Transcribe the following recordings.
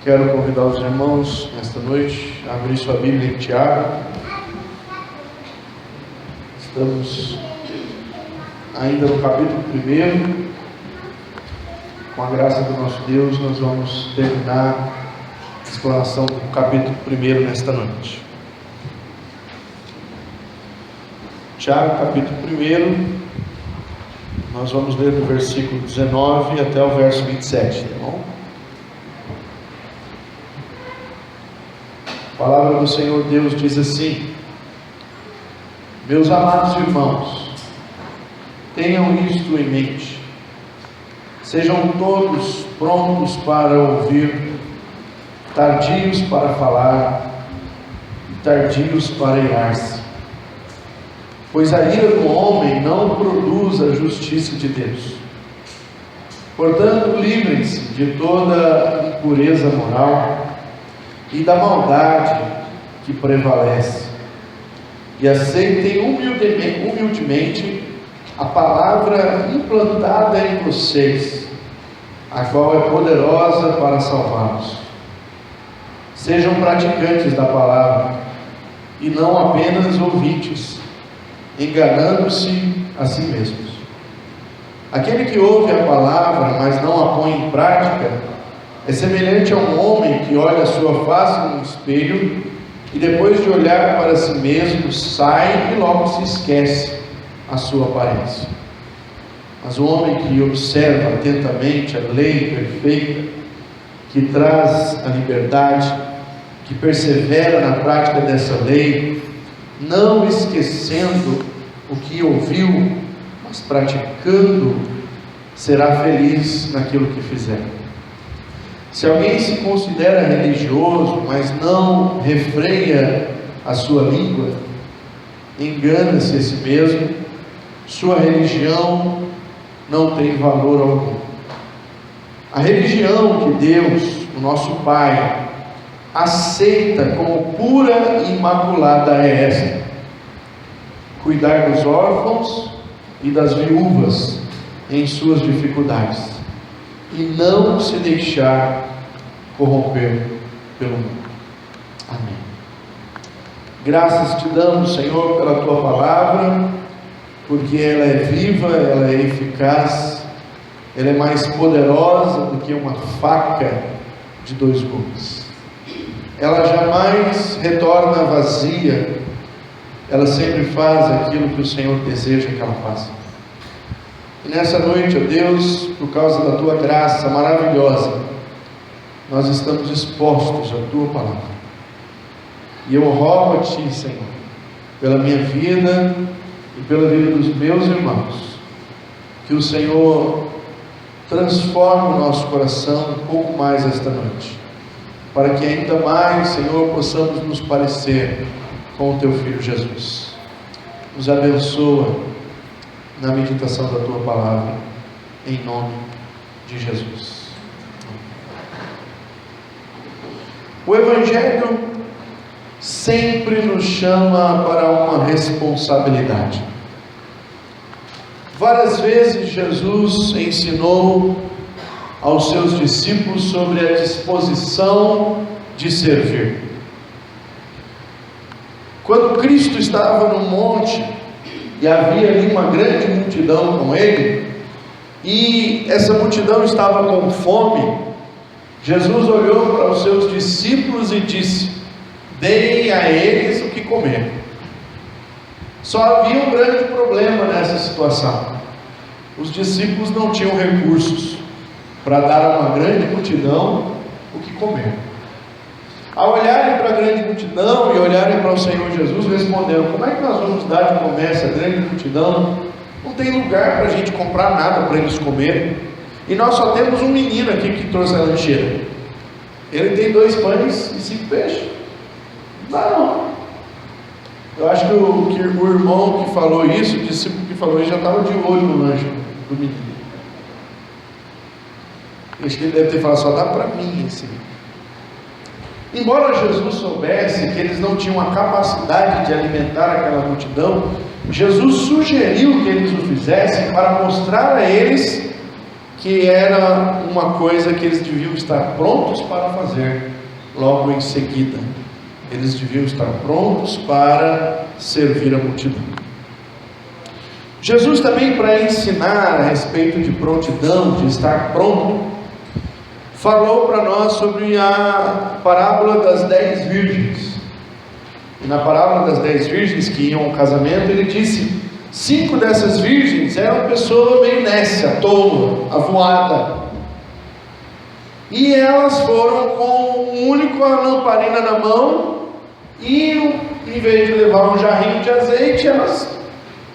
Quero convidar os irmãos nesta noite a abrir sua Bíblia em Tiago. Estamos ainda no capítulo 1. Com a graça do nosso Deus, nós vamos terminar a exploração do capítulo 1 nesta noite. Tiago, capítulo 1, nós vamos ler do versículo 19 até o verso 27, tá bom? A palavra do Senhor Deus diz assim: meus amados irmãos, tenham isto em mente, sejam todos prontos para ouvir, tardios para falar, tardios para irar-se, pois a ira do homem não produz a justiça de Deus. Portanto, livrem-se de toda impureza moral e da maldade que prevalece, e aceitem humildemente a palavra implantada em vocês, a qual é poderosa para salvá-los. Sejam praticantes da palavra e não apenas ouvintes, enganando-se a si mesmos. Aquele que ouve a palavra, mas não a põe em prática, é semelhante a um homem que olha a sua face no espelho e depois de olhar para si mesmo, sai e logo se esquece a sua aparência. Mas o homem que observa atentamente a lei perfeita, que traz a liberdade, que persevera na prática dessa lei, não esquecendo o que ouviu, mas praticando, será feliz naquilo que fizer. Se alguém se considera religioso, mas não refreia a sua língua, engana-se a si mesmo, sua religião não tem valor algum. A religião que Deus, o nosso Pai, aceita como pura e imaculada é esta: cuidar dos órfãos e das viúvas em suas dificuldades, e não se deixar corromper pelo mundo. Amém. Graças te damos, Senhor, pela tua palavra, porque ela é viva, ela é eficaz, ela é mais poderosa do que uma faca de 2 gumes. Ela jamais retorna vazia, ela sempre faz aquilo que o Senhor deseja que ela faça. E nessa noite, ó Deus, por causa da tua graça maravilhosa, nós estamos expostos à tua palavra. E eu rogo a ti, Senhor, pela minha vida e pela vida dos meus irmãos, que o Senhor transforme o nosso coração um pouco mais esta noite, para que ainda mais, Senhor, possamos nos parecer com o teu Filho Jesus. Nos abençoa na meditação da tua palavra, em nome de Jesus. O Evangelho sempre nos chama para uma responsabilidade. Várias vezes Jesus ensinou aos seus discípulos sobre a disposição de servir. Quando Cristo estava no monte e havia ali uma grande multidão com ele, e essa multidão estava com fome, Jesus olhou para os seus discípulos e disse: deem a eles o que comer. Só havia um grande problema nessa situação: os discípulos não tinham recursos para dar a uma grande multidão o que comer. Ao olharem para a grande multidão e olharem para o Senhor Jesus, responderam: como é que nós vamos dar de comer essa grande multidão? Não tem lugar para a gente comprar nada para eles comerem, e nós só temos um menino aqui que trouxe a lancheira. Ele tem 2 pães e 5 peixes. Não dá não. Eu acho que o irmão que falou isso, o discípulo que falou isso, já estava de olho no lanche do menino. Acho que ele deve ter falado: só dá para mim esse. Embora Jesus soubesse que eles não tinham a capacidade de alimentar aquela multidão, Jesus sugeriu que eles o fizessem para mostrar a eles que era uma coisa que eles deviam estar prontos para fazer logo em seguida. Eles deviam estar prontos para servir a multidão. Jesus também, para ensinar a respeito de prontidão, de estar pronto, falou para nós sobre a parábola das 10 virgens. E na parábola das 10 virgens que iam ao casamento, ele disse: 5 dessas virgens eram pessoa meio nécia, tola, avoada, e elas foram com um único lamparina na mão, e em vez de levar um jarrinho de azeite, elas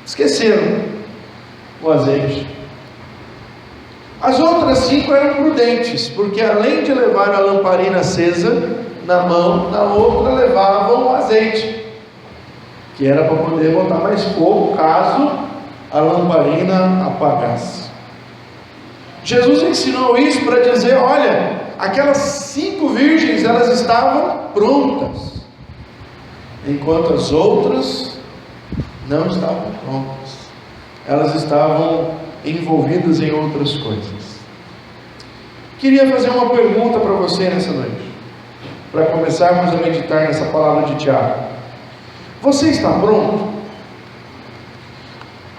esqueceram o azeite. As outras 5 eram prudentes, porque além de levar a lamparina acesa na mão, na outra levavam o azeite, que era para poder botar mais fogo caso a lamparina apagasse. Jesus ensinou isso para dizer: olha, aquelas 5 virgens, elas estavam prontas, enquanto as outras não estavam prontas. Elas estavam envolvidas em outras coisas. Queria fazer uma pergunta para você nessa noite, para começarmos a meditar nessa palavra de Tiago. Você está pronto?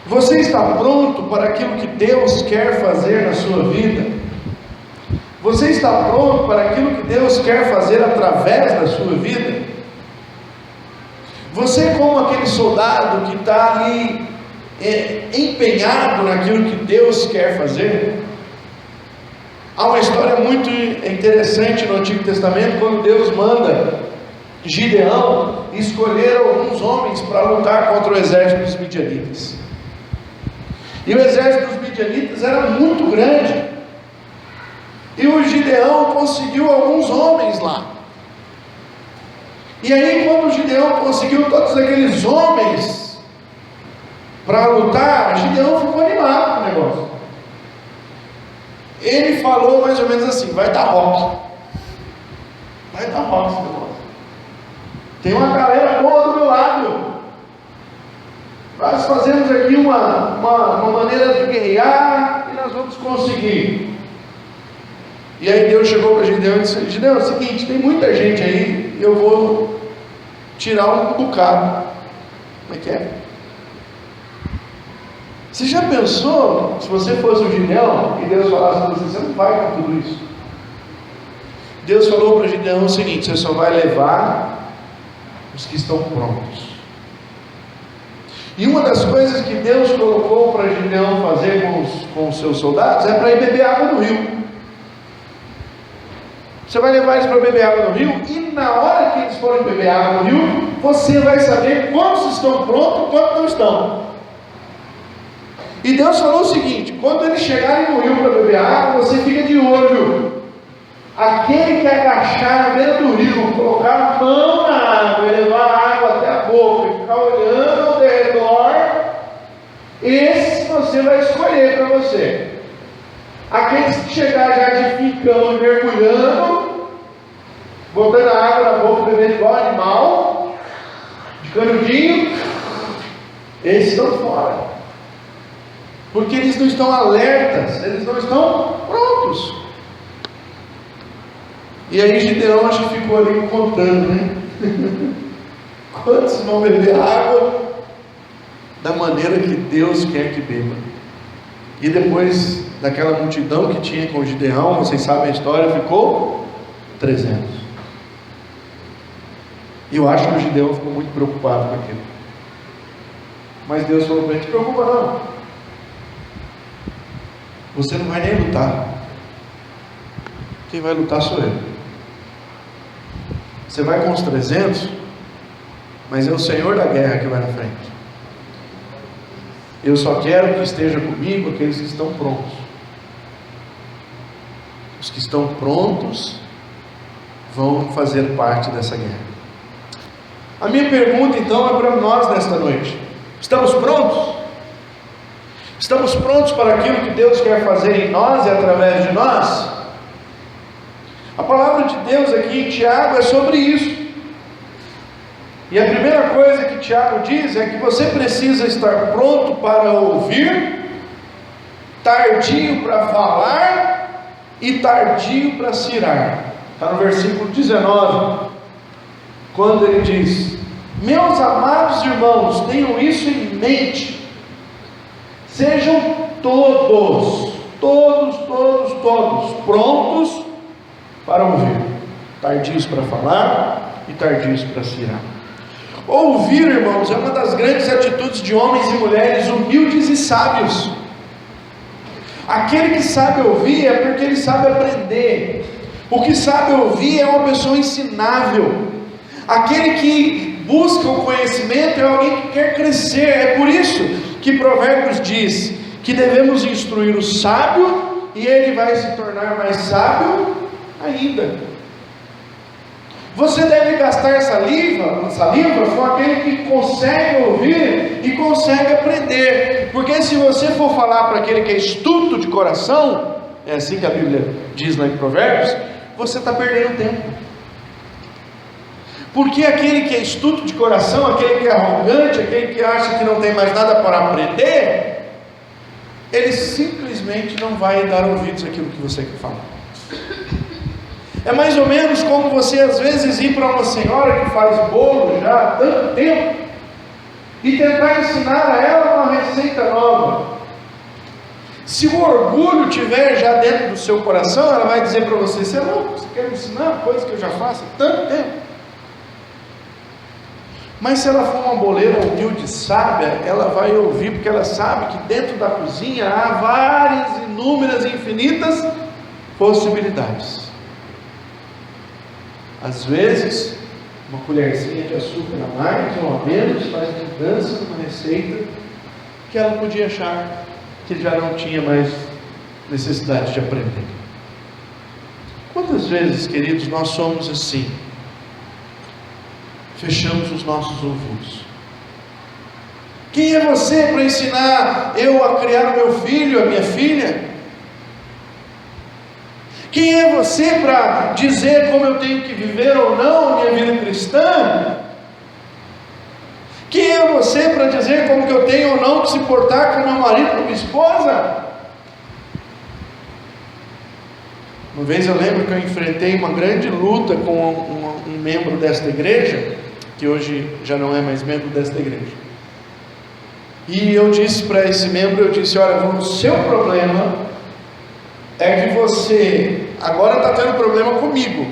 Você está pronto para aquilo que Deus quer fazer na sua vida? Você está pronto para aquilo que Deus quer fazer através da sua vida? Você, como aquele soldado que está ali empenhado naquilo que Deus quer fazer? Há uma história muito interessante no Antigo Testamento, quando Deus manda Gideão escolher alguns homens para lutar contra o exército dos midianitas. E o exército dos midianitas era muito grande, e o Gideão conseguiu alguns homens lá. E aí, quando o Gideão conseguiu todos aqueles homens para lutar, Gideão ficou animado com o negócio. Ele falou mais ou menos assim: vai dar rock, vai dar rock esse negócio. Tem uma galera boa do meu lado, nós fazemos aqui uma maneira de guerrear, e nós vamos conseguir. E aí Deus chegou para Gideão e disse: Gideão, é o seguinte, tem muita gente aí, eu vou tirar um bocado. Como é que é? Você já pensou, se você fosse o Gideão, e Deus falasse para você: você não vai com tudo isso? Deus falou para Gideão o seguinte: você só vai levar os que estão prontos. E uma das coisas que Deus colocou para Gideão fazer com os seus soldados é para ir beber água do rio. Você vai levar eles para beber água no rio, e na hora que eles forem beber água no rio, você vai saber quantos estão prontos e quantos não estão. E Deus falou o seguinte: quando eles chegarem no rio para beber água, você fica de olho. Aquele que agachar na beira do rio, colocar a mão na água e levar a água até a boca e ficar olhando ao redor, esse você vai escolher para você. Aqueles que chegar já de ficão e mergulhando, botando a água na boca, bebendo igual animal, de canudinho, esses estão fora, porque eles não estão alertas, eles não estão prontos. E aí Gideão acho que ficou ali contando, né? Quantos vão beber água da maneira que Deus quer que beba? E depois daquela multidão que tinha com Gideão, vocês sabem a história, ficou 300. E eu acho que o Gideão ficou muito preocupado com aquilo. Mas Deus falou para ele: não te preocupa não, você não vai nem lutar, quem vai lutar sou eu. Você vai com os 300, mas é o Senhor da guerra que vai na frente. Eu só quero que esteja comigo aqueles que estão prontos. Os que estão prontos vão fazer parte dessa guerra. A minha pergunta então é para nós nesta noite: estamos prontos? Estamos prontos para aquilo que Deus quer fazer em nós e através de nós? A palavra de Deus aqui em Tiago é sobre isso. E a primeira coisa que Tiago diz é que você precisa estar pronto para ouvir tardio para falar e tardio para se irar. Está no versículo 19, quando ele diz: meus amados irmãos, tenham isso em mente, sejam todos prontos para ouvir, tardios para falar e tardios para se irar. Ouvir, irmãos, é uma das grandes atitudes de homens e mulheres humildes e sábios. Aquele que sabe ouvir é porque ele sabe aprender. O que sabe ouvir é uma pessoa ensinável. Aquele que busca o conhecimento é alguém que quer crescer. É por isso que Provérbios diz que devemos instruir o sábio e ele vai se tornar mais sábio ainda. Você deve gastar saliva com aquele que consegue ouvir e consegue aprender. Porque se você for falar para aquele que é estulto de coração, é assim que a Bíblia diz lá em Provérbios, você está perdendo tempo. Porque aquele que é estulto de coração, aquele que é arrogante, aquele que acha que não tem mais nada para aprender, ele simplesmente não vai dar ouvidos àquilo que você quer falar. É mais ou menos como você às vezes ir para uma senhora que faz bolo já há tanto tempo e tentar ensinar a ela uma receita nova. Se o orgulho tiver já dentro do seu coração, ela vai dizer para você: você é louco, você quer me ensinar uma coisa que eu já faço há tanto tempo? Mas se ela for uma boleira humilde e sábia, ela vai ouvir, porque ela sabe que dentro da cozinha há várias, inúmeras e infinitas possibilidades. Às vezes, uma colherzinha de açúcar a mais ou a menos faz mudança numa receita que ela podia achar que já não tinha mais necessidade de aprender. Quantas vezes, queridos, nós somos assim? Fechamos os nossos ouvidos. Quem é você para ensinar eu a criar o meu filho, a minha filha? Quem é você para dizer como eu tenho que viver ou não a minha vida cristã? Quem é você para dizer como que eu tenho ou não que se portar com meu marido, com minha esposa? Uma vez eu lembro que eu enfrentei uma grande luta com um membro desta igreja, que hoje já não é mais membro desta igreja. E eu disse para esse membro, eu disse: olha, o seu problema é que você agora está tendo problema comigo,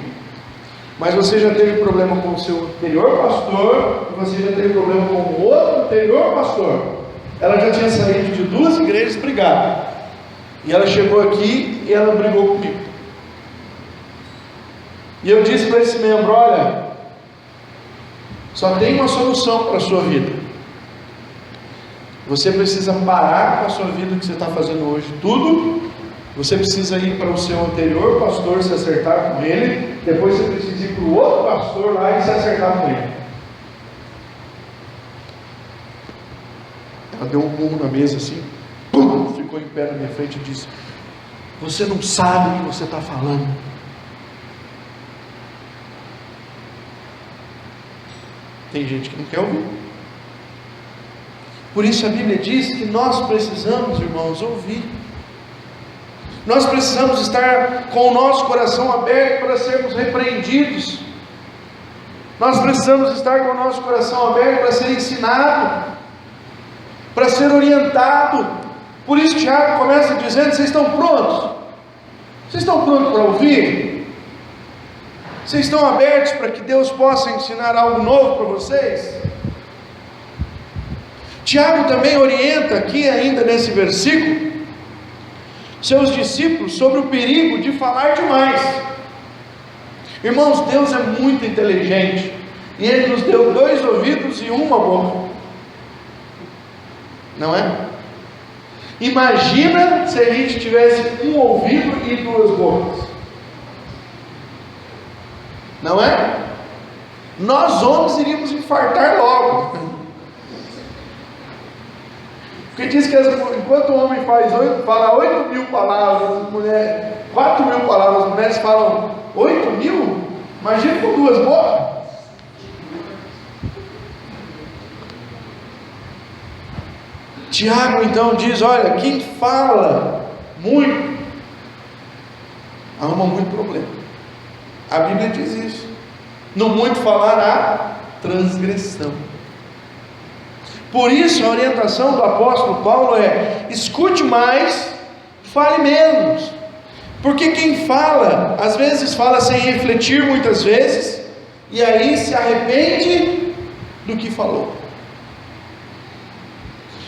mas você já teve problema com o seu anterior pastor, e você já teve problema com o outro anterior pastor. Ela já tinha saído de 2 igrejas brigadas, e ela chegou aqui e ela brigou comigo. E eu disse para esse membro: olha, só tem uma solução para a sua vida. Você precisa parar com a sua vida que você está fazendo hoje tudo. Você precisa ir para o seu anterior pastor, se acertar com ele. Depois você precisa ir para o outro pastor lá e se acertar com ele. Ela deu um murro na mesa assim, pum, ficou em pé na minha frente e disse: você não sabe o que você está falando. Tem gente que não quer ouvir. Por isso a Bíblia diz que nós precisamos, irmãos, ouvir. Nós precisamos estar com o nosso coração aberto para sermos repreendidos. Nós precisamos estar com o nosso coração aberto para ser ensinado, para ser orientado. Por isso Tiago começa dizendo: vocês estão prontos? Vocês estão prontos para ouvir? Vocês estão abertos para que Deus possa ensinar algo novo para vocês? Tiago também orienta aqui ainda nesse versículo seus discípulos sobre o perigo de falar demais. Irmãos, Deus é muito inteligente e Ele nos deu 2 ouvidos e uma boca, não é? Imagina se a gente tivesse um ouvido e 2 bocas, não é? Nós homens iríamos infartar logo. Porque diz que enquanto o homem fala 8.000 palavras, mulher 4.000 palavras, as mulheres falam 8.000, imagina com 2 bocas. Tiago então diz: olha, quem fala muito, arruma muito problema. A Bíblia diz isso. No muito falar há transgressão. Por isso a orientação do apóstolo Paulo é: escute mais, fale menos. Porque quem fala, às vezes fala sem refletir muitas vezes, e aí se arrepende do que falou.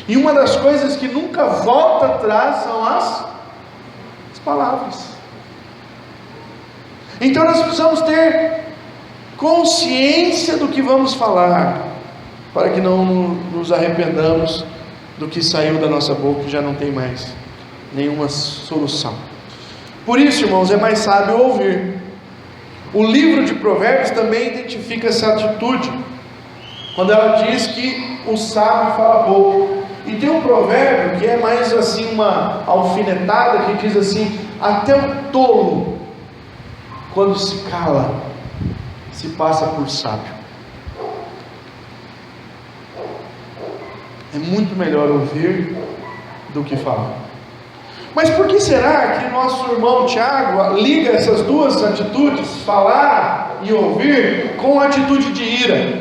E uma das coisas que nunca volta atrás são as palavras. Então nós precisamos ter consciência do que vamos falar, para que não nos arrependamos do que saiu da nossa boca e já não tem mais nenhuma solução. Por isso, irmãos, é mais sábio ouvir. O livro de Provérbios também identifica essa atitude, quando ela diz que o sábio fala pouco. E tem um provérbio que é mais assim uma alfinetada, que diz assim: até o tolo, quando se cala, se passa por sábio. É muito melhor ouvir do que falar. Mas por que será que nosso irmão Tiago liga essas duas atitudes, falar e ouvir, com a atitude de ira?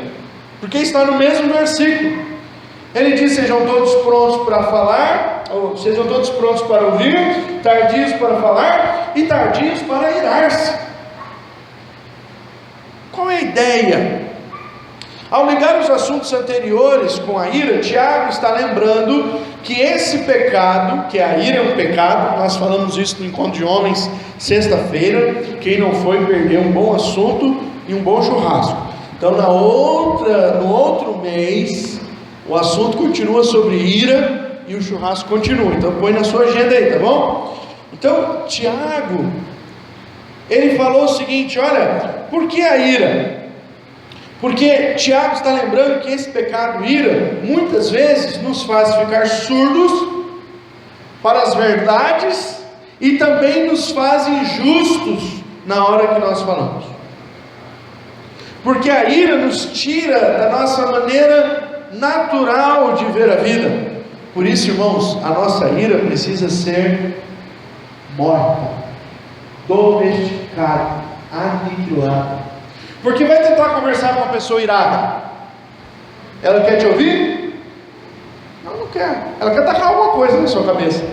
Porque está no mesmo versículo. Ele diz: sejam todos prontos para falar, ou sejam todos prontos para ouvir, tardios para falar e tardios para irar-se. Qual é a ideia? Ao ligar os assuntos anteriores com a ira, Tiago está lembrando que esse pecado, que a ira é um pecado, nós falamos isso no Encontro de Homens sexta-feira. Quem não foi perdeu um bom assunto e um bom churrasco. Então no outro mês o assunto continua sobre ira e o churrasco continua. Então põe na sua agenda aí, tá bom? Então Tiago, ele falou o seguinte: olha, por que a ira? Porque Tiago está lembrando que esse pecado ira muitas vezes nos faz ficar surdos para as verdades e também nos faz injustos na hora que nós falamos. Porque a ira nos tira da nossa maneira natural de ver a vida. Por isso, irmãos, a nossa ira precisa ser morta, domesticada, aniquilada. Porque vai tentar conversar com uma pessoa irada, ela quer te ouvir? Não quer. Ela quer tacar alguma coisa na sua cabeça.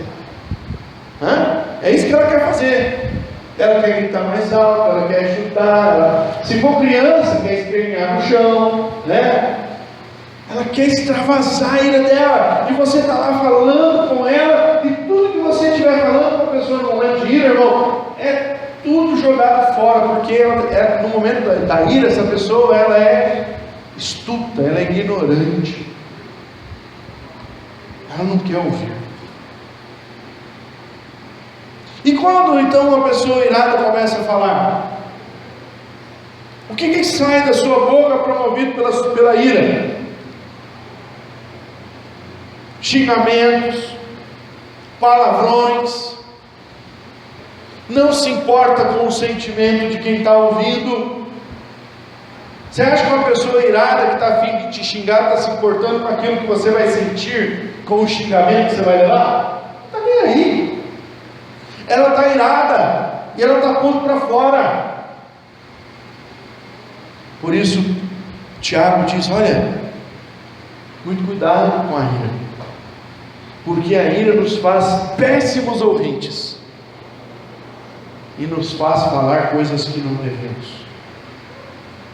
É isso que ela quer fazer. Ela quer gritar mais alto, ela quer chutar, se for criança, quer espernear no chão, né? Ela quer extravasar a ira dela, e você está lá falando com ela, e tudo que você estiver falando com a pessoa no momento de ira, irmão, é tudo jogado fora, porque no momento da ira, essa pessoa, ela é estúpida, ela é ignorante, ela não quer ouvir. E quando então uma pessoa irada começa a falar, o que sai da sua boca promovido pela ira? Xingamentos, palavrões, não se importa com o sentimento de quem está ouvindo. Você acha que uma pessoa irada que está a fim de te xingar está se importando com aquilo que você vai sentir com o xingamento que você vai levar? Não está nem aí. Ela está irada e ela está pondo para fora. Por isso Tiago diz: olha, muito cuidado com a ira, porque a ira nos faz péssimos ouvintes e nos faz falar coisas que não devemos.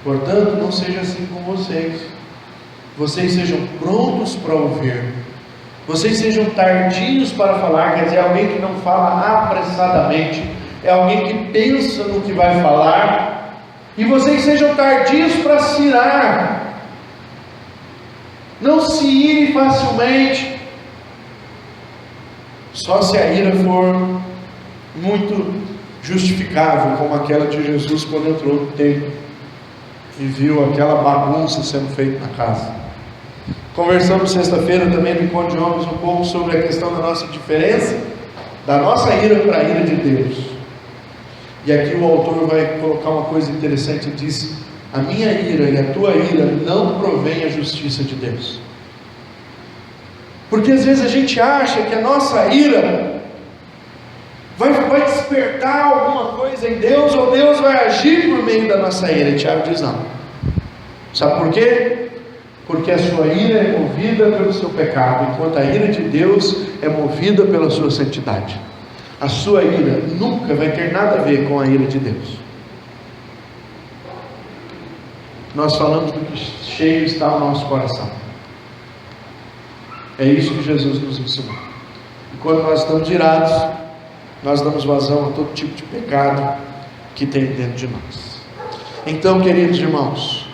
Portanto, não seja assim com vocês. Vocês sejam prontos para ouvir, vocês sejam tardios para falar. Quer dizer, alguém que não fala apressadamente, é alguém que pensa no que vai falar. E vocês sejam tardios para se irar. Não se ire facilmente, só se a ira for muito justificável, como aquela de Jesus quando entrou no templo e viu aquela bagunça sendo feita na casa. Conversamos sexta-feira também no Encontro de Homens um pouco sobre a questão da nossa diferença, da nossa ira para a ira de Deus. E aqui o autor vai colocar uma coisa interessante, ele diz: a minha ira e a tua ira não provém a justiça de Deus. Porque às vezes a gente acha que a nossa ira vai despertar alguma coisa em Deus, ou Deus vai agir por meio da nossa ira? E Tiago diz não. Sabe por quê? Porque a sua ira é movida pelo seu pecado, enquanto a ira de Deus é movida pela sua santidade. A sua ira nunca vai ter nada a ver com a ira de Deus. Nós falamos do que cheio está o nosso coração. É isso que Jesus nos ensinou. E quando nós estamos irados, nós damos vazão a todo tipo de pecado que tem dentro de nós. Então, queridos irmãos,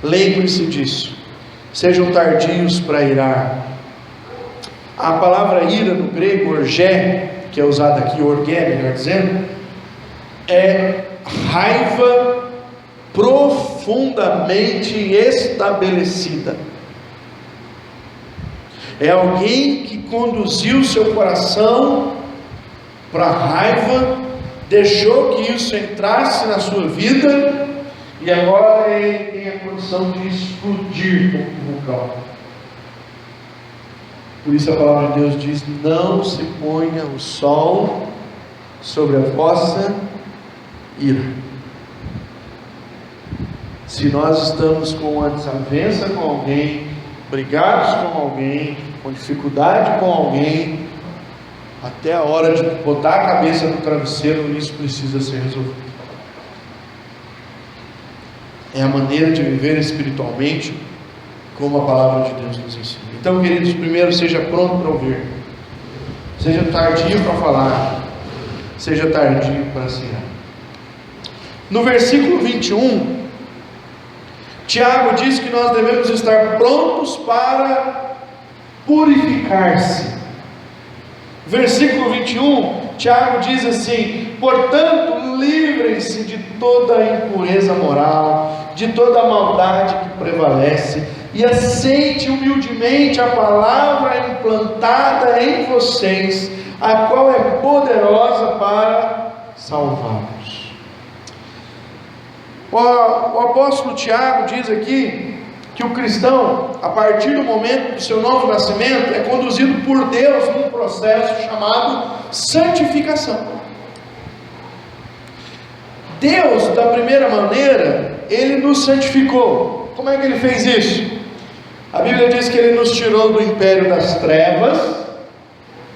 lembrem-se disso. Sejam tardios para irar. A palavra ira no grego, orgé, que é usada aqui, orgé, melhor dizendo, é raiva profundamente estabelecida. É alguém que conduziu seu coração para a raiva, deixou que isso entrasse na sua vida, e agora ele tem a condição de explodir como um vulcão. Por isso a palavra de Deus diz: não se ponha o sol sobre a vossa ira. Se nós estamos com uma desavença com alguém, brigados com alguém, com dificuldade com alguém, até a hora de botar a cabeça no travesseiro, isso precisa ser resolvido. É a maneira de viver espiritualmente, como a palavra de Deus nos ensina. Então, queridos, primeiro, seja pronto para ouvir, seja tardio para falar, seja tardio para se irar. No versículo 21, Tiago diz que nós devemos estar prontos para purificar-se. Versículo 21, Tiago diz assim: portanto, livrem-se de toda a impureza moral, de toda a maldade que prevalece, e aceite humildemente a palavra implantada em vocês, a qual é poderosa para salvar-vos. O apóstolo Tiago diz aqui que o cristão, a partir do momento do seu novo nascimento, é conduzido por Deus num processo chamado santificação. Deus, da primeira maneira, Ele nos santificou. Como é que Ele fez isso? A Bíblia diz que Ele nos tirou do império das trevas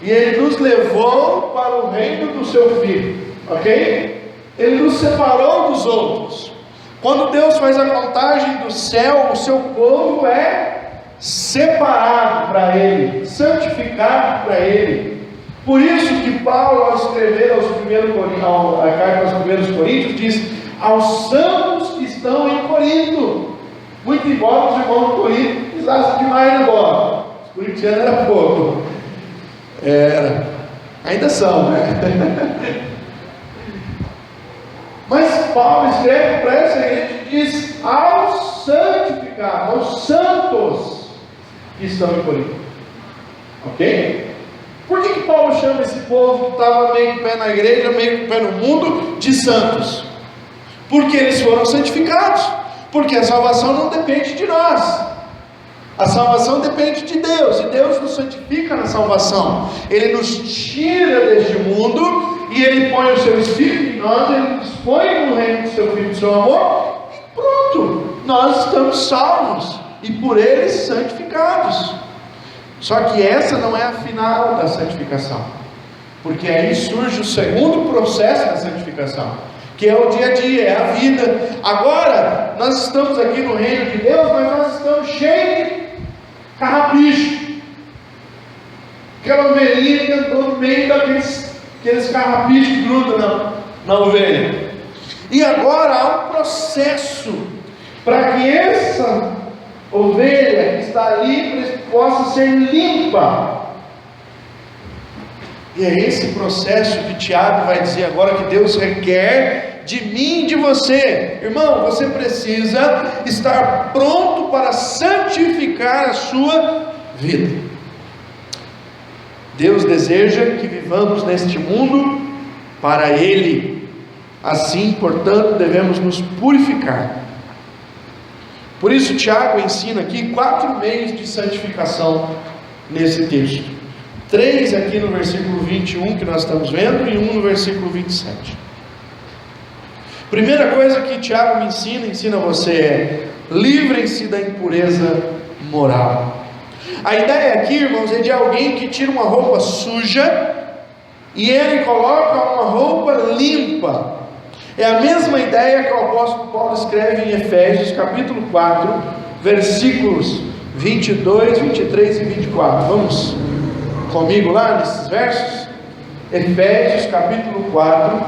e Ele nos levou para o reino do seu Filho, ok? Ele nos separou dos outros. Quando Deus faz a contagem do céu, o seu povo é separado para Ele, santificado para Ele. Por isso que Paulo, ao escrever a carta aos primeiros Coríntios, diz: aos santos que estão em Corinto. Muito embora os irmãos de Corinto precisassem demais na bola. Os corintianos eram pouco. Ainda são, né? Mas Paulo escreve para essa igreja e diz: aos santificados, aos santos que estão em Corinto. Ok? Por que Paulo chama esse povo que estava meio com o pé na igreja, meio com o pé no mundo, de santos? Porque eles foram santificados. Porque a salvação não depende de nós. A salvação depende de Deus. E Deus nos santifica na salvação. Ele nos tira deste mundo e Ele põe o seu Espírito em nós. Ele nos põe no reino do seu Filho, do seu amor. E pronto, nós estamos salvos e por Ele santificados. Só que essa não é a final da santificação, porque aí surge o segundo processo da santificação, que é o dia a dia, é a vida. Agora, nós estamos aqui no reino de Deus, mas nós estamos cheios de carrapicho. Aquela ovelhinha que andou no meio daqueles carrapichos que grudam na ovelha. E agora há um processo para que essa ovelha que está ali possa ser limpa. E é esse processo que Tiago vai dizer agora que Deus requer de mim e de você. Irmão, você precisa estar pronto para santificar a sua vida. Deus deseja que vivamos neste mundo para Ele. Assim, portanto, devemos nos purificar. Por isso Tiago ensina aqui 4 meios de santificação nesse texto. 3 aqui no versículo 21 que nós estamos vendo e 1 no versículo 27. Primeira coisa que Tiago me ensina você é: livrem-se da impureza moral. A ideia aqui, irmãos, é de alguém que tira uma roupa suja e ele coloca uma roupa limpa. É a mesma ideia que o apóstolo Paulo escreve em Efésios capítulo 4, versículos 22, 23 e 24. Vamos comigo lá nesses versos? Efésios capítulo 4,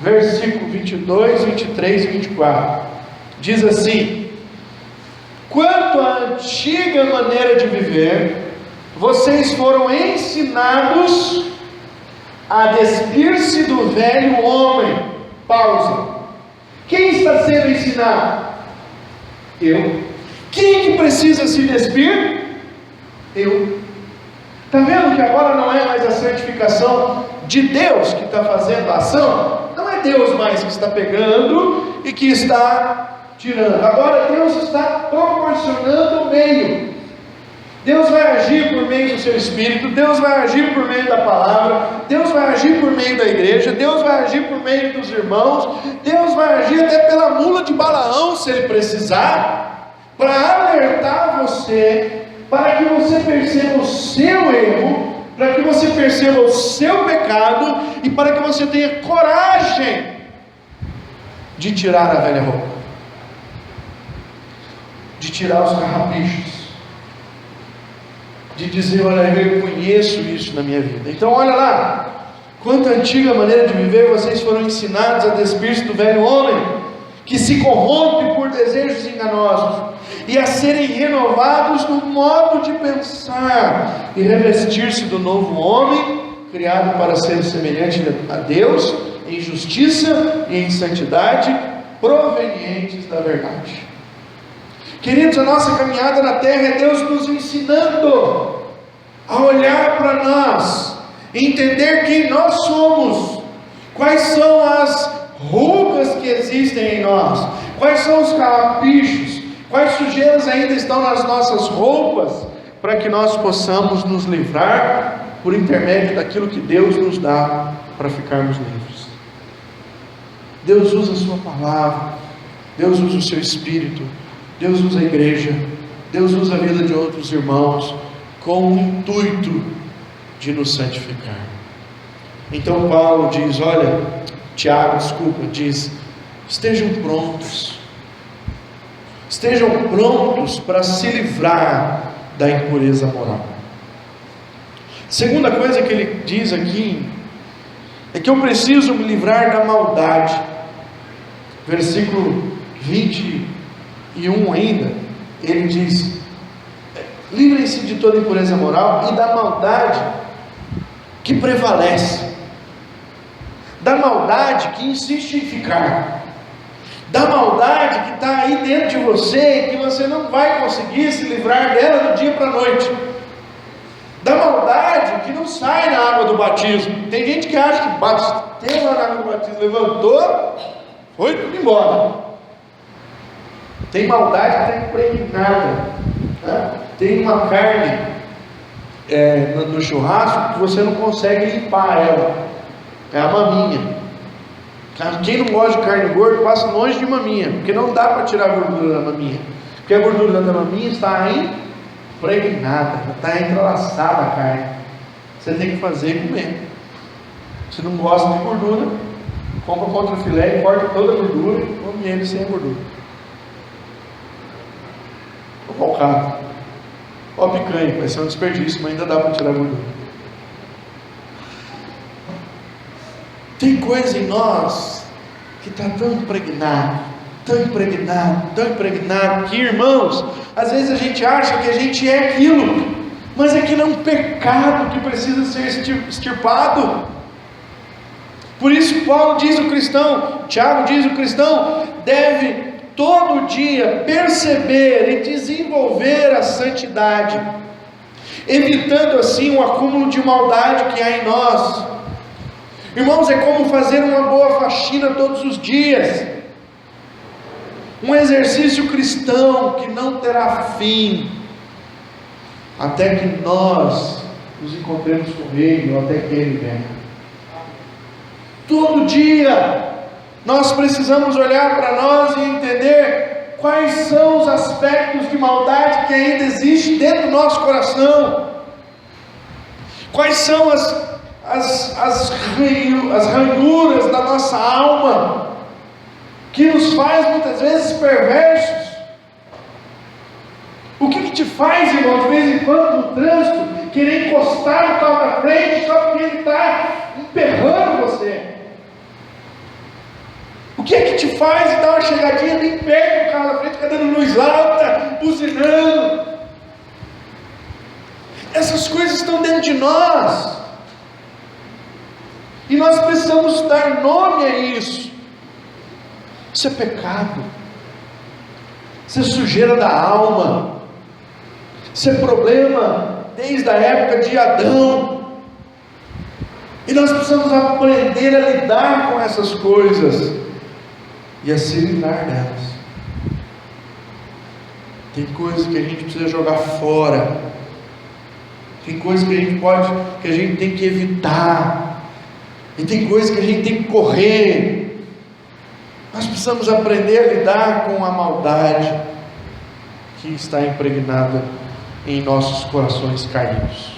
versículo 22, 23 e 24. Diz assim: quanto à antiga maneira de viver, vocês foram ensinados a despir-se do velho homem. Pausa. Quem está sendo ensinado? Eu. Quem que precisa se despir? Eu. Está vendo que agora não é mais a santificação de Deus que está fazendo a ação? Não é Deus mais que está pegando e que está tirando. Agora Deus está proporcionando o meio. Deus vai agir por meio do seu Espírito, Deus vai agir por meio da palavra, Deus vai agir por meio da igreja, Deus vai agir por meio dos irmãos, Deus vai agir até pela mula de Balaão, se ele precisar, para alertar você, para que você perceba o seu erro, para que você perceba o seu pecado e para que você tenha coragem de tirar a velha roupa, de tirar os carrapichos, de dizer: olha, eu conheço isso na minha vida. Então olha lá, quanto à antiga maneira de viver, vocês foram ensinados a despir-se do velho homem, que se corrompe por desejos enganosos, e a serem renovados no modo de pensar, e revestir-se do novo homem, criado para ser semelhante a Deus, em justiça e em santidade, provenientes da verdade. Queridos, a nossa caminhada na terra é Deus nos ensinando a olhar para nós, entender quem nós somos, quais são as rugas que existem em nós, quais são os carrapichos, quais sujeiras ainda estão nas nossas roupas, para que nós possamos nos livrar por intermédio daquilo que Deus nos dá para ficarmos livres. Deus usa a sua palavra, Deus usa o seu Espírito, Deus usa a igreja, Deus usa a vida de outros irmãos, com o intuito de nos santificar. Então Paulo diz, Tiago, diz: estejam prontos para se livrar da impureza moral. Segunda coisa que ele diz aqui, é que eu preciso me livrar da maldade. Versículo 21 ainda, ele diz: livrem-se de toda impureza moral e da maldade que prevalece, da maldade que insiste em ficar, da maldade que está aí dentro de você e que você não vai conseguir se livrar dela do dia para a noite, da maldade que não sai na água do batismo. Tem gente que acha que bateu lá na água do batismo, levantou, foi tudo embora. Tem maldade que está impregnada, né? Tem uma carne no churrasco que você não consegue limpar ela, é a maminha. Quem não gosta de carne gorda, passa longe de maminha, porque não dá para tirar a gordura da maminha, porque a gordura da maminha está impregnada, está entrelaçada a carne. Você tem que fazer e comer. Se não gosta de gordura, compra contra filé e corta toda a gordura e come ele sem a gordura. O bocado, ó, picanha, vai ser um desperdício, mas ainda dá para tirar a gordura. Tem coisa em nós que está tão impregnado, que, irmãos, às vezes a gente acha que a gente é aquilo, mas aquilo é um pecado que precisa ser extirpado. Por isso Paulo diz o cristão, Tiago diz: o cristão deve todo dia perceber e desenvolver a santidade, evitando assim o acúmulo de maldade que há em nós. Irmãos, é como fazer uma boa faxina todos os dias, um exercício cristão que não terá fim, até que nós nos encontremos com Ele, ou até que Ele venha. Todo dia nós precisamos olhar para nós e entender quais são os aspectos de maldade que ainda existem dentro do nosso coração, quais são as ranhuras da nossa alma, que nos faz muitas vezes perversos. O que te faz, irmão, de vez em quando no trânsito, querer encostar no carro da frente só porque ele está emperrando você? O que é que te faz dar uma chegadinha bem perto do carro da frente, ficar dando luz alta, buzinando? Essas coisas estão dentro de nós, e nós precisamos dar nome a isso. Isso é pecado, isso é sujeira da alma, isso é problema desde a época de Adão, e nós precisamos aprender a lidar com essas coisas e a se livrar delas. Tem coisas que a gente precisa jogar fora, tem coisas que a gente tem que evitar, e tem coisas que a gente tem que correr. Nós precisamos aprender a lidar com a maldade que está impregnada em nossos corações caídos.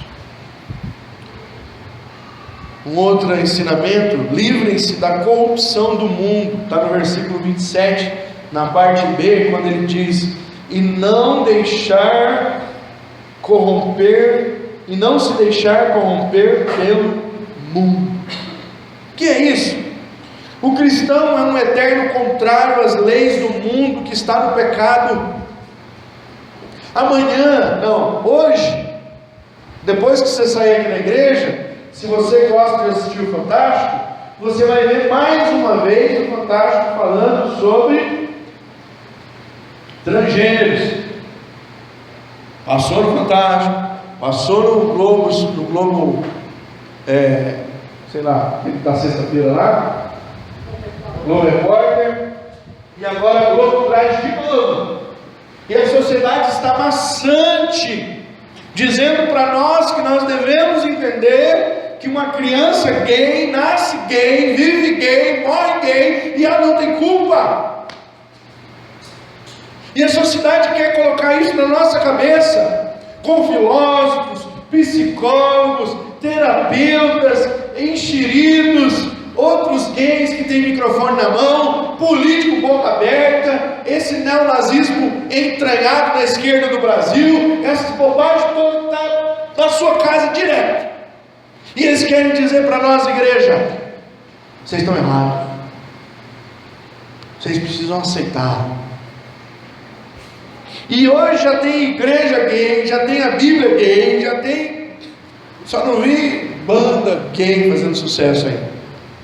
Um outro ensinamento: livrem-se da corrupção do mundo. Está no versículo 27, na parte B, quando ele diz: e não se deixar corromper pelo mundo. O que é isso? O cristão é um eterno contrário às leis do mundo que está no pecado. Hoje, depois que você sair aqui na igreja, se você gosta de assistir o Fantástico, você vai ver mais uma vez o Fantástico falando sobre transgêneros. Passou no Fantástico, passou no Globo, sei lá, da sexta-feira lá, Globo Repórter, e agora Globo traz de novo. E a sociedade está maçante, dizendo para nós que nós devemos entender que uma criança gay nasce gay, vive gay, morre gay, e ela não tem culpa. E a sociedade quer colocar isso na nossa cabeça, com filósofos, psicólogos, terapeutas, enxeridos, outros gays que têm microfone na mão, político boca aberta, esse neonazismo entranhado na esquerda do Brasil, essas bobagens todas estão na sua casa direto. E eles querem dizer para nós, igreja: vocês estão errados, vocês precisam aceitar. E hoje já tem igreja gay, já tem a Bíblia gay, já tem, só não vi banda gay fazendo sucesso aí,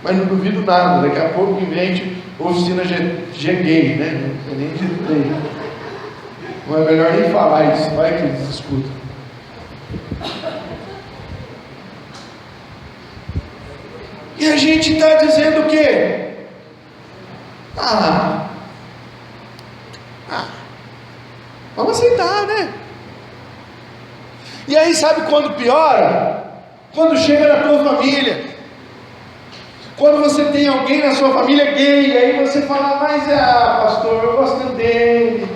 mas não duvido nada, daqui a pouco invente oficina G gay, né? Não nem digitei. Não é melhor nem falar isso, vai que eles escutam. E a gente está dizendo o quê? Vamos aceitar, né? E aí, sabe quando piora? Quando chega na tua família. Quando você tem alguém na sua família gay, e aí você fala: mas pastor, eu gosto dele,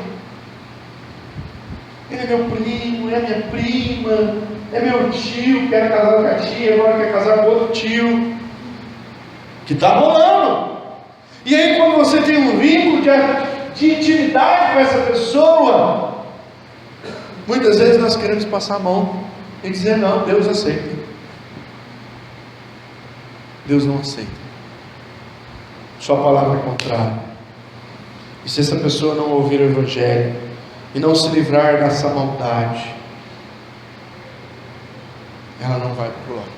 ele é meu primo, é minha prima, é meu tio, quer casar com a tia, agora quer casar com outro tio, que está rolando. E aí, quando você tem um vínculo de intimidade com essa pessoa, muitas vezes nós queremos passar a mão e dizer: não, Deus aceita. Deus não aceita, sua palavra é contrária. E se essa pessoa não ouvir o Evangelho e não se livrar dessa maldade, ela não vai para o lado,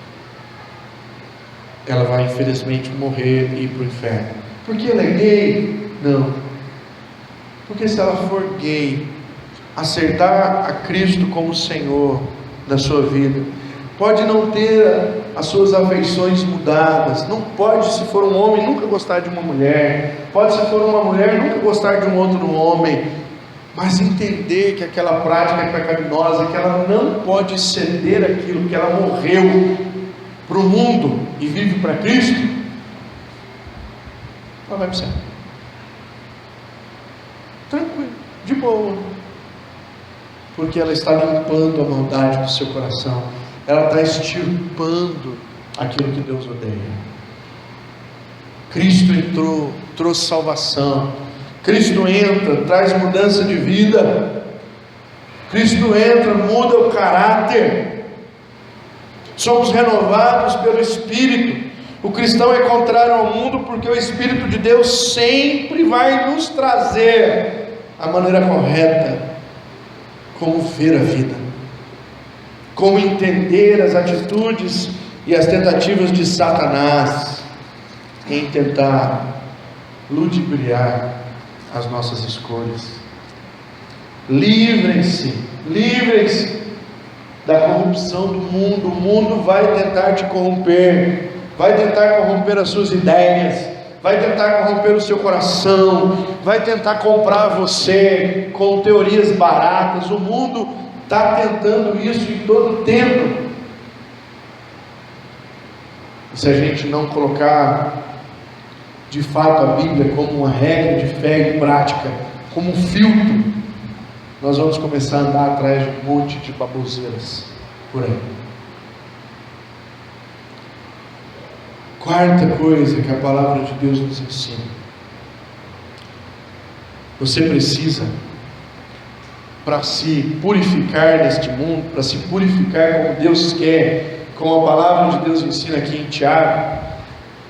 ela vai infelizmente morrer e ir para o inferno. Porque ela é gay? Não, porque se ela for gay, acertar a Cristo como Senhor da sua vida, pode não ter as suas afeições mudadas, não pode, se for um homem, nunca gostar de uma mulher, pode, se for uma mulher, nunca gostar de um outro homem, mas entender que aquela prática é pecaminosa, que ela não pode ceder aquilo, que ela morreu para o mundo e vive para Cristo, ela vai para o céu. Tranquilo, de boa, porque ela está limpando a maldade do seu coração, ela está extirpando aquilo que Deus odeia. Cristo entrou, trouxe salvação. Cristo entra, traz mudança de vida. Cristo entra, muda o caráter. Somos renovados pelo Espírito. O cristão é contrário ao mundo, porque o Espírito de Deus sempre vai nos trazer a maneira correta, como ver a vida, como entender as atitudes e as tentativas de Satanás em tentar ludibriar as nossas escolhas. Livrem-se da corrupção do mundo. O mundo vai tentar te corromper, vai tentar corromper as suas ideias, vai tentar corromper o seu coração, vai tentar comprar você com teorias baratas. O mundo está tentando isso em todo tempo. Se a gente não colocar de fato a Bíblia como uma regra de fé e prática, como um filtro, nós vamos começar a andar atrás de um monte de baboseiras por aí. Quarta coisa que a palavra de Deus nos ensina: você precisa, para se purificar neste mundo, para se purificar como Deus quer, como a palavra de Deus ensina aqui em Tiago,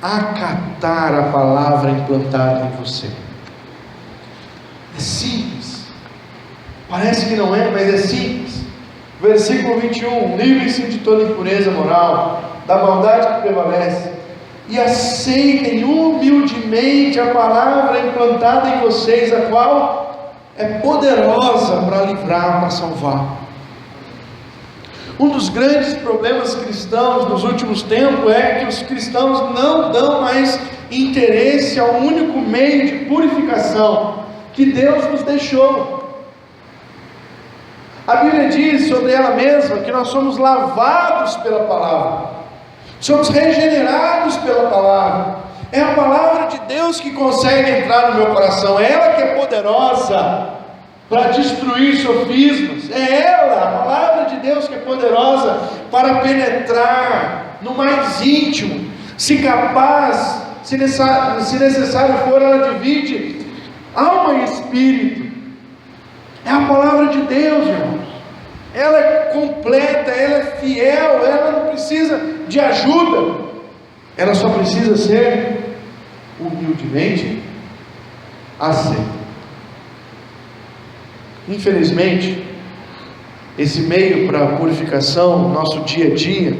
acatar a palavra implantada em você. É simples, parece que não é, mas é simples. Versículo 21: livrem-se de toda impureza moral, da maldade que prevalece, e aceitem humildemente a palavra implantada em vocês, a qual é poderosa para livrar, para salvar. Um dos grandes problemas cristãos nos últimos tempos é que os cristãos não dão mais interesse ao único meio de purificação que Deus nos deixou. A Bíblia diz sobre ela mesma que nós somos lavados pela palavra, somos regenerados pela palavra. É a palavra de Deus que consegue entrar no meu coração, é ela que é poderosa para destruir sofismas. É ela, a palavra de Deus, que é poderosa para penetrar no mais íntimo, se capaz, se necessário for, ela divide alma e espírito. É a palavra de Deus, irmãos. Ela é completa, ela é fiel, ela não precisa de ajuda, ela só precisa ser humildemente aceita. Infelizmente, esse meio para a purificação, nosso dia a dia,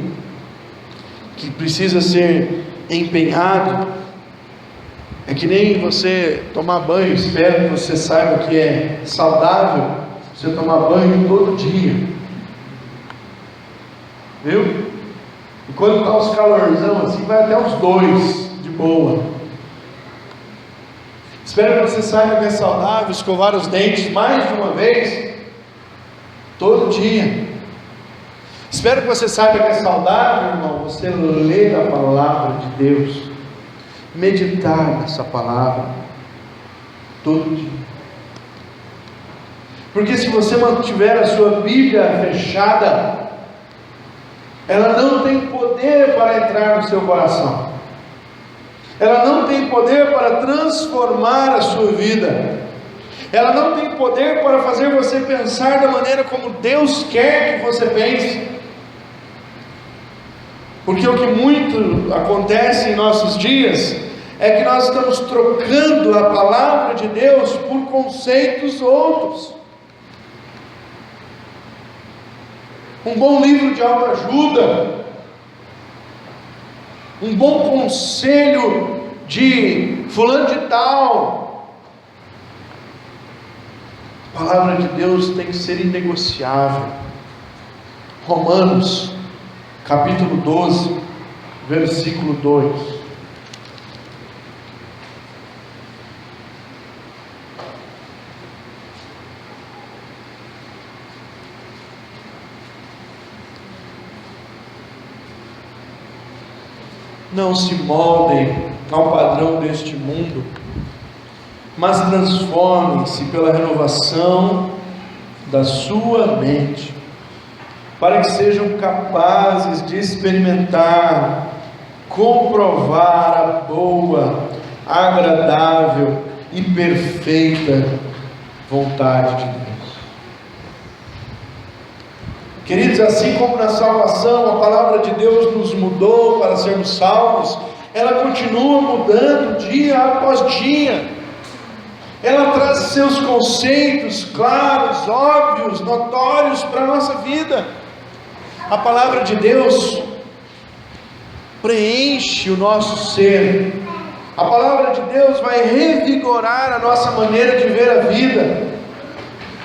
que precisa ser empenhado, é que nem você tomar banho. Espero que você saiba que é saudável você tomar banho todo dia, viu? E quando está os calorzão assim, vai até os 2 de boa. Espero que você saiba que é saudável escovar os dentes mais de uma vez todo dia. Espero que você saiba que é saudável, irmão, você ler a palavra de Deus, meditar nessa palavra todo dia. Porque se você mantiver a sua Bíblia fechada, ela não tem poder para entrar no seu coração, ela não tem poder para transformar a sua vida, ela não tem poder para fazer você pensar da maneira como Deus quer que você pense. Porque o que muito acontece em nossos dias é que nós estamos trocando a palavra de Deus por conceitos outros. Um bom livro de autoajuda, um bom conselho de fulano de tal. A palavra de Deus tem que ser inegociável. Romanos capítulo 12, versículo 2. Não se moldem ao padrão deste mundo, mas transformem-se pela renovação da sua mente, para que sejam capazes de experimentar, comprovar a boa, agradável e perfeita vontade de Deus. Queridos, assim como na salvação a palavra de Deus nos mudou para sermos salvos, ela continua mudando dia após dia. Ela traz seus conceitos claros, óbvios, notórios para a nossa vida. A palavra de Deus preenche o nosso ser. A palavra de Deus vai revigorar a nossa maneira de ver a vida.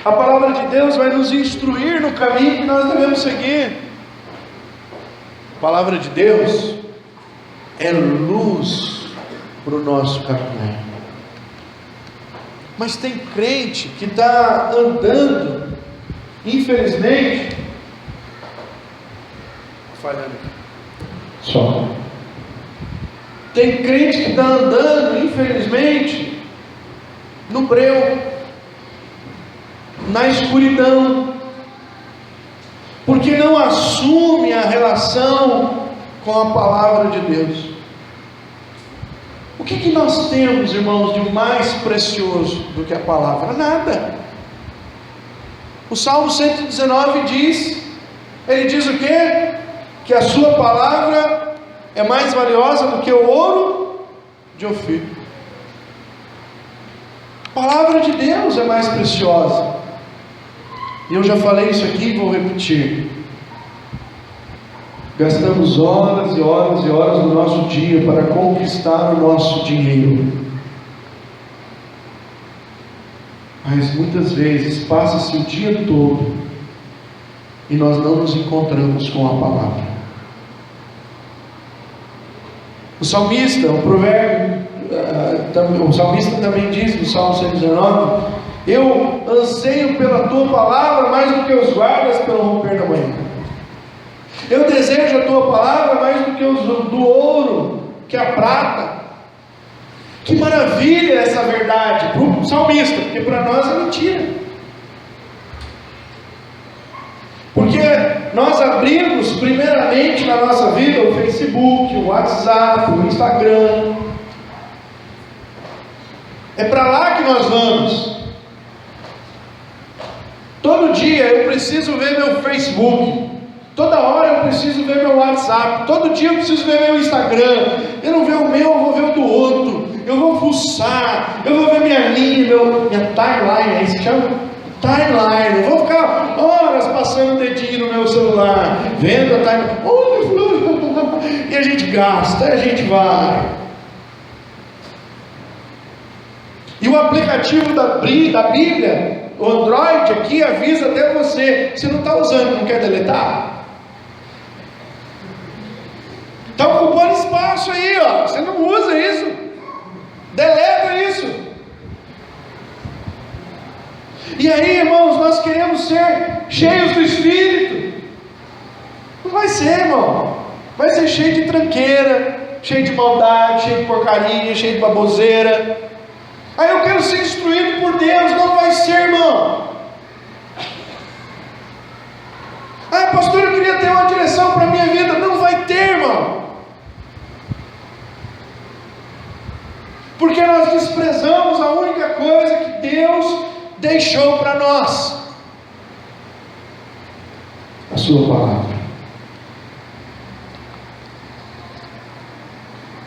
A palavra de Deus vai nos instruir no caminho que nós devemos seguir. A palavra de Deus é luz para o nosso caminho. Mas tem crente que está andando, infelizmente, falhando. Só. Tem crente que está andando, infelizmente, no breu, na escuridão, porque não assume a relação com a palavra de Deus. O que nós temos, irmãos, de mais precioso do que a palavra? Nada. O Salmo 119 diz, ele diz o quê? Que a sua palavra é mais valiosa do que o ouro de Ofir. A palavra de Deus é mais preciosa. E eu já falei isso aqui e vou repetir. Gastamos horas e horas e horas do nosso dia para conquistar o nosso dinheiro. Mas muitas vezes passa-se o dia todo e nós não nos encontramos com a palavra. O salmista, o salmista também diz no Salmo 119: eu anseio pela tua palavra mais do que os guardas pelo romper da manhã. Eu desejo a tua palavra mais do que do ouro, que a prata. Que maravilha essa verdade para o salmista, porque para nós é mentira. Porque nós abrimos primeiramente na nossa vida o Facebook, o WhatsApp, o Instagram. É para lá que nós vamos. Todo dia eu preciso ver meu Facebook. Toda hora eu preciso ver meu WhatsApp. Todo dia eu preciso ver meu Instagram. Eu não ver o meu, eu vou ver o do outro. Eu vou fuçar. Eu vou ver minha linha, minha timeline. Aí se chama timeline. Eu vou ficar horas passando o dedinho no meu celular, vendo a timeline. E a gente gasta, a gente vai. E o aplicativo da Bíblia, o Android aqui, avisa até você. Você não está usando, não quer deletar? Está ocupando espaço aí, ó. Você não usa isso. Deleta isso. E aí, irmãos, nós queremos ser cheios do Espírito. Não vai ser, irmão. Vai ser cheio de tranqueira, cheio de maldade, cheio de porcaria, cheio de baboseira. Aí eu quero ser instruído por Deus. Não vai ser, irmão. Ah, pastor, eu queria ter uma direção para a minha vida. Não vai ter, irmão. Porque nós desprezamos a única coisa que Deus deixou para nós: a sua palavra.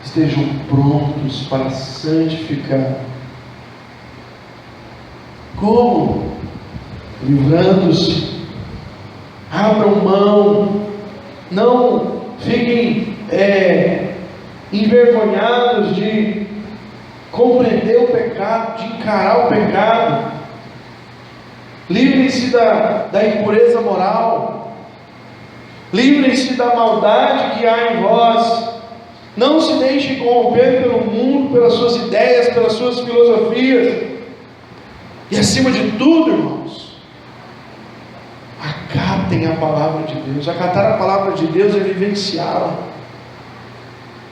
Estejam prontos para santificar. Como? Livrando-se. Abram mão. Não fiquem envergonhados de compreender o pecado, de encarar o pecado. Livrem-se da impureza moral. Livrem-se da maldade que há em vós. Não se deixem corromper pelo mundo, pelas suas ideias, pelas suas filosofias. E acima de tudo, irmãos, acatem a palavra de Deus. Acatar a palavra de Deus é vivenciá-la.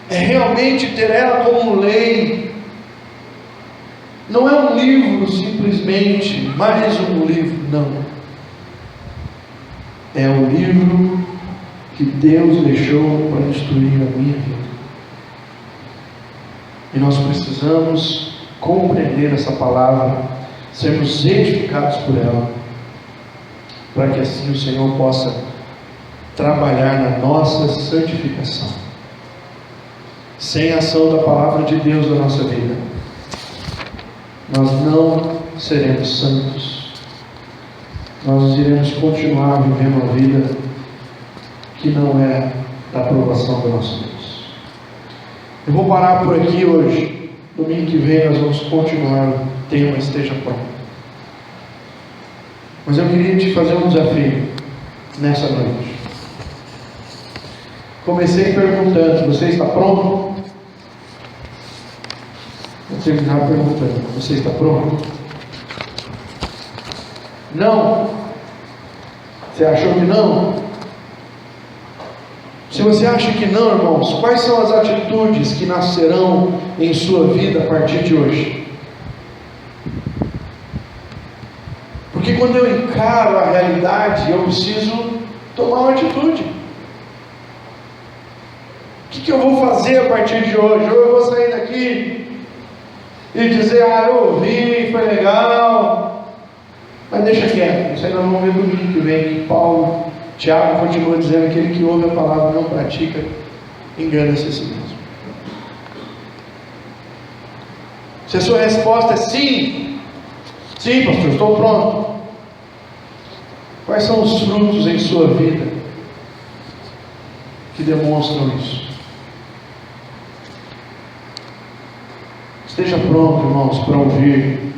é realmente ter ela como lei. Não é um livro simplesmente, mais um livro, não. É o livro que Deus deixou para instruir a minha vida. E nós precisamos compreender essa palavra, sermos edificados por ela, para que assim o Senhor possa trabalhar na nossa santificação. Sem a ação da palavra de Deus na nossa vida, nós não seremos santos. Nós iremos continuar vivendo uma vida que não é da aprovação do nosso Deus. Eu vou parar por aqui hoje. Domingo que vem nós vamos continuar o tema Esteja Pronto. Mas eu queria te fazer um desafio nessa noite. Comecei perguntando: você está pronto? Vou terminar perguntando: você está pronto? Não? Você achou que não? Se você acha que não, irmãos, quais são as atitudes que nascerão em sua vida a partir de hoje? Porque quando eu encaro a realidade, eu preciso tomar uma atitude. O que eu vou fazer a partir de hoje? Ou eu vou sair daqui e dizer: eu ouvi, foi legal, mas deixa quieto. Isso aí nós vamos ver domingo que vem, que Tiago continua dizendo: aquele que ouve a palavra e não pratica, engana-se a si mesmo. Se a sua resposta é sim, sim, pastor, estou pronto. Quais são os frutos em sua vida que demonstram isso? Esteja pronto, irmãos, para ouvir.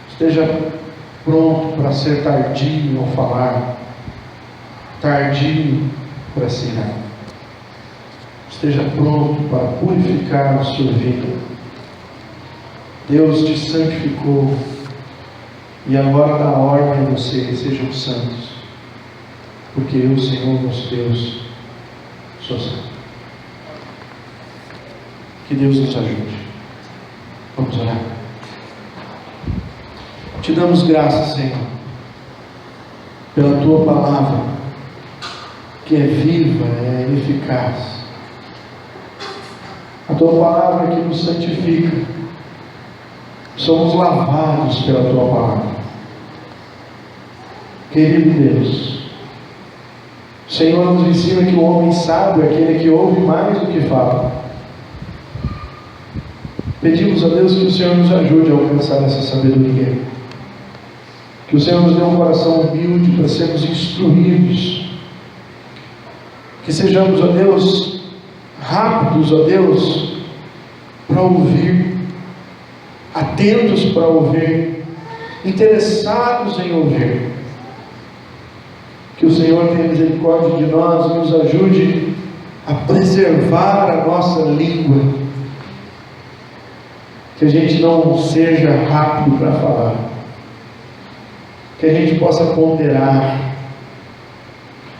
Esteja pronto para ser tardio ao falar, tardio para se irar. Esteja pronto para purificar a sua vida. Deus te santificou e agora dá ordem a vocês: sejam santos, porque eu, Senhor nosso Deus, sou santo. Que Deus nos ajude. Vamos orar. Te damos graças, Senhor, pela Tua palavra, que é viva, é eficaz. A Tua palavra que nos santifica. Somos lavados pela Tua palavra. Querido Deus, o Senhor nos ensina que o homem sábio é aquele que ouve mais do que fala. Pedimos a Deus que o Senhor nos ajude a alcançar essa sabedoria. Que o Senhor nos dê um coração humilde para sermos instruídos. Que sejamos, ó Deus, rápidos, ó Deus, para ouvir, atentos para ouvir, interessados em ouvir. Que o Senhor tenha misericórdia de nós e nos ajude a preservar a nossa língua. Que a gente não seja rápido para falar, que a gente possa ponderar.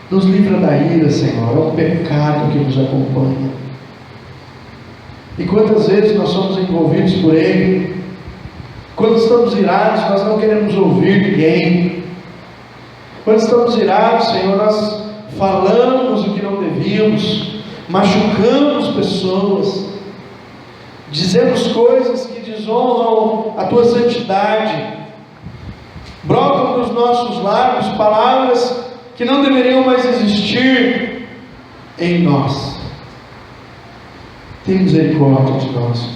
Nos livra da ira, Senhor, é um pecado que nos acompanha. E quantas vezes nós somos envolvidos por ele? Quando estamos irados, nós não queremos ouvir ninguém. Quando estamos irados, Senhor, nós falamos o que não devíamos, machucamos pessoas, dizemos coisas que desonram a Tua santidade, brotam dos nossos lábios palavras que não deveriam mais existir em nós. Tem misericórdia de nós.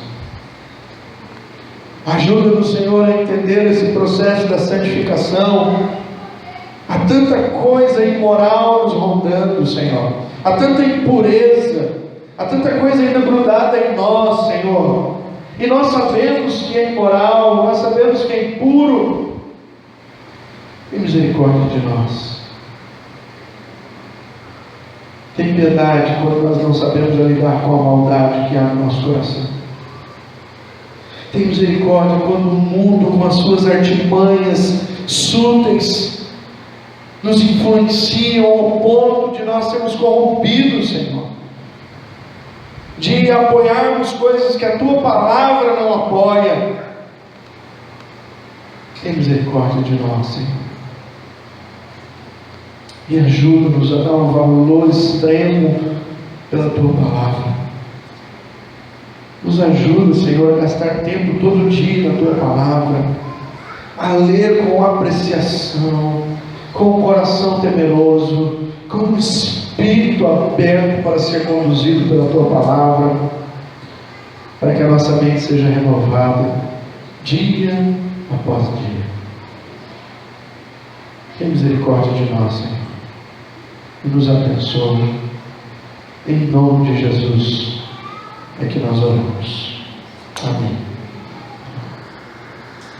Ajuda-nos, Senhor, a entender esse processo da santificação. Há tanta coisa imoral nos rondando, Senhor. Há tanta impureza. Há tanta coisa ainda grudada em nós, Senhor. E nós sabemos que é imoral, nós sabemos que é impuro. Tem misericórdia de nós. Tem piedade quando nós não sabemos lidar com a maldade que há no nosso coração. Tem misericórdia quando o mundo, com as suas artimanhas súteis, nos influenciam ao ponto de nós sermos corrompidos, Senhor. de apoiarmos coisas que a Tua palavra não apoia. Tem misericórdia de nós, Senhor. E ajuda-nos a dar um valor extremo pela Tua palavra. Nos ajuda, Senhor, a gastar tempo todo dia na Tua palavra, a ler com apreciação, com o coração temeroso, com o espírito aberto para ser conduzido pela Tua palavra, para que a nossa mente seja renovada dia após dia. Tem misericórdia de nós, Senhor, e nos abençoe. Em nome de Jesus é que nós oramos. Amém.